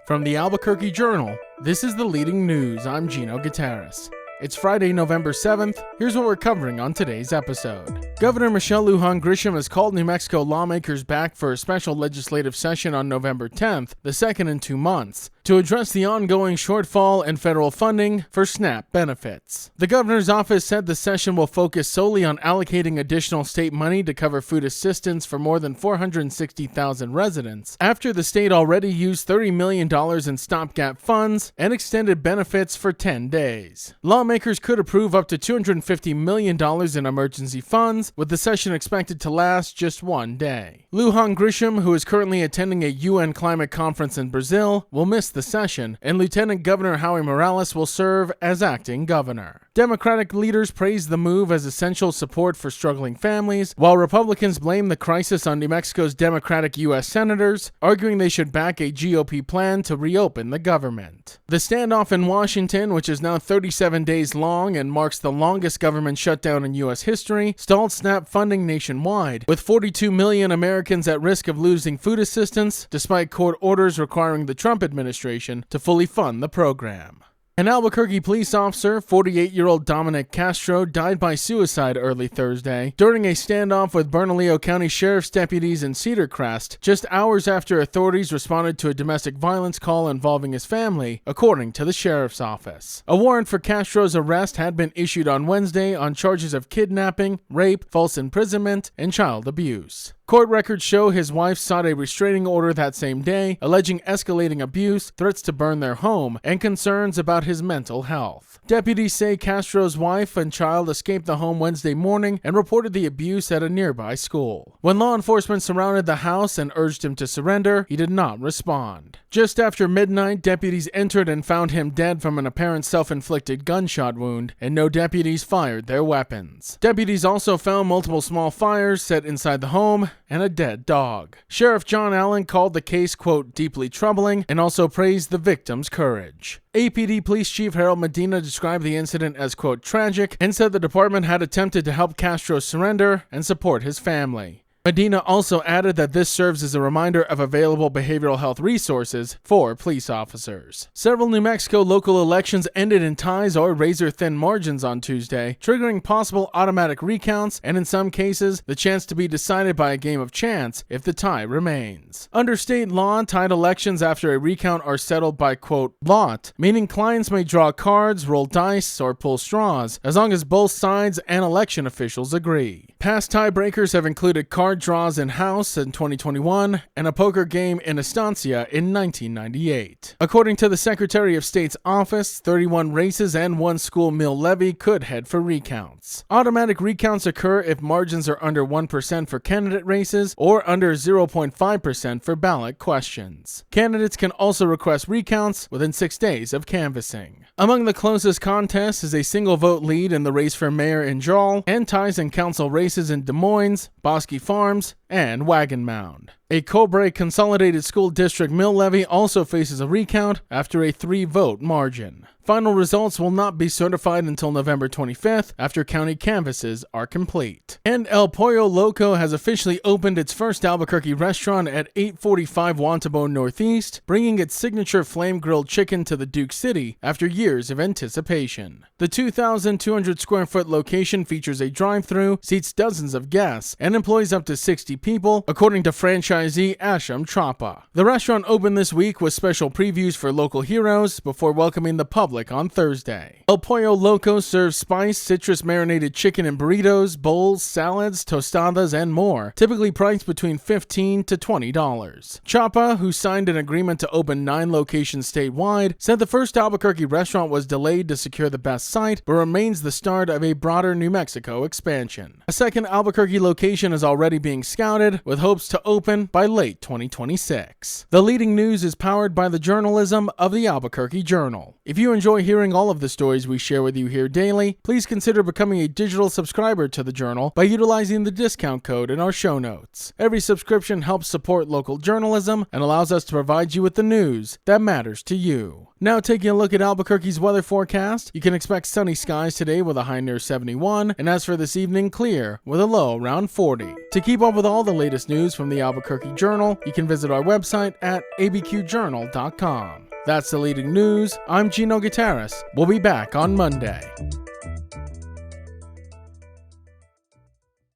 From the Albuquerque Journal, this is the leading news. I'm Gino Gutierrez. It's Friday, November 7th. Here's what we're covering on today's episode. Governor Michelle Lujan Grisham has called New Mexico lawmakers back for a special legislative session on November 10th, the second in 2 months, to address the ongoing shortfall in federal funding for SNAP benefits. The governor's office said the session will focus solely on allocating additional state money to cover food assistance for more than 460,000 residents, after the state already used $30 million in stopgap funds and extended benefits for 10 days. Lawmakers could approve up to $250 million in emergency funds, with the session expected to last just 1 day. Lujan Grisham, who is currently attending a UN climate conference in Brazil, will miss the session, and Lieutenant Governor Howie Morales will serve as acting governor. Democratic leaders praised the move as essential support for struggling families, while Republicans blame the crisis on New Mexico's Democratic U.S. senators, arguing they should back a GOP plan to reopen the government. The standoff in Washington, which is now 37 days long and marks the longest government shutdown in U.S. history, stalled SNAP funding nationwide, with 42 million Americans at risk of losing food assistance, despite court orders requiring the Trump administration to fully fund the program. An Albuquerque police officer, 48-year-old Dominic Castro, died by suicide early Thursday during a standoff with Bernalillo County Sheriff's deputies in Cedar Crest, just hours after authorities responded to a domestic violence call involving his family, according to the sheriff's office. A warrant for Castro's arrest had been issued on Wednesday on charges of kidnapping, rape, false imprisonment, and child abuse. Court records show his wife sought a restraining order that same day, alleging escalating abuse, threats to burn their home, and concerns about his mental health. Deputies say Castro's wife and child escaped the home Wednesday morning and reported the abuse at a nearby school. When law enforcement surrounded the house and urged him to surrender, he did not respond. Just after midnight, deputies entered and found him dead from an apparent self-inflicted gunshot wound, and no deputies fired their weapons. Deputies also found multiple small fires set inside the home and a dead dog. Sheriff John Allen called the case, quote, deeply troubling, and also praised the victim's courage. APD Police Chief Harold Medina described the incident as, quote, tragic, and said the department had attempted to help Castro surrender and support his family. Medina also added that this serves as a reminder of available behavioral health resources for police officers. Several New Mexico local elections ended in ties or razor-thin margins on Tuesday, triggering possible automatic recounts and, in some cases, the chance to be decided by a game of chance if the tie remains. Under state law, tied elections after a recount are settled by, quote, lot, meaning clients may draw cards, roll dice, or pull straws, as long as both sides and election officials agree. Past tiebreakers have included card draws in House in 2021 and a poker game in Estancia in 1998. According to the Secretary of State's office, 31 races and 1 school mill levy could head for recounts. Automatic recounts occur if margins are under 1% for candidate races or under 0.5% for ballot questions. Candidates can also request recounts within 6 days of canvassing. Among the closest contests is a single vote lead in the race for mayor in Jarl and ties in council races in Des Moines, Bosque Farms, and Wagon Mound. A Cobre Consolidated School District mill levy also faces a recount after a 3-vote margin. Final results will not be certified until November 25th after county canvasses are complete. And El Pollo Loco has officially opened its first Albuquerque restaurant at 845 Wantabo Northeast, bringing its signature flame-grilled chicken to the Duke City after years of anticipation. The 2,200 square foot location features a drive-thru, seats dozens of guests, and employs up to 60 people, according to franchisee Asham Trapa. The restaurant opened this week with special previews for local heroes before welcoming the public on Thursday. El Pollo Loco serves spiced, citrus-marinated chicken in burritos, bowls, salads, tostadas, and more, typically priced between $15 to $20. Chapa, who signed an agreement to open 9 locations statewide, said the first Albuquerque restaurant was delayed to secure the best site, but remains the start of a broader New Mexico expansion. A second Albuquerque location is already being scouted, with hopes to open by late 2026. The leading news is powered by the journalism of the Albuquerque Journal. If you enjoy hearing all of the stories we share with you here daily, please consider becoming a digital subscriber to the Journal by utilizing the discount code in our show notes. Every subscription helps support local journalism and allows us to provide you with the news that matters to you. Now taking a look at Albuquerque's weather forecast, you can expect sunny skies today with a high near 71, and as for this evening, clear with a low around 40. To keep up with all the latest news from the Albuquerque Albuquerque Journal, you can visit our website at abqjournal.com. That's the leading news. I'm Gino Gutierrez. We'll be back on Monday.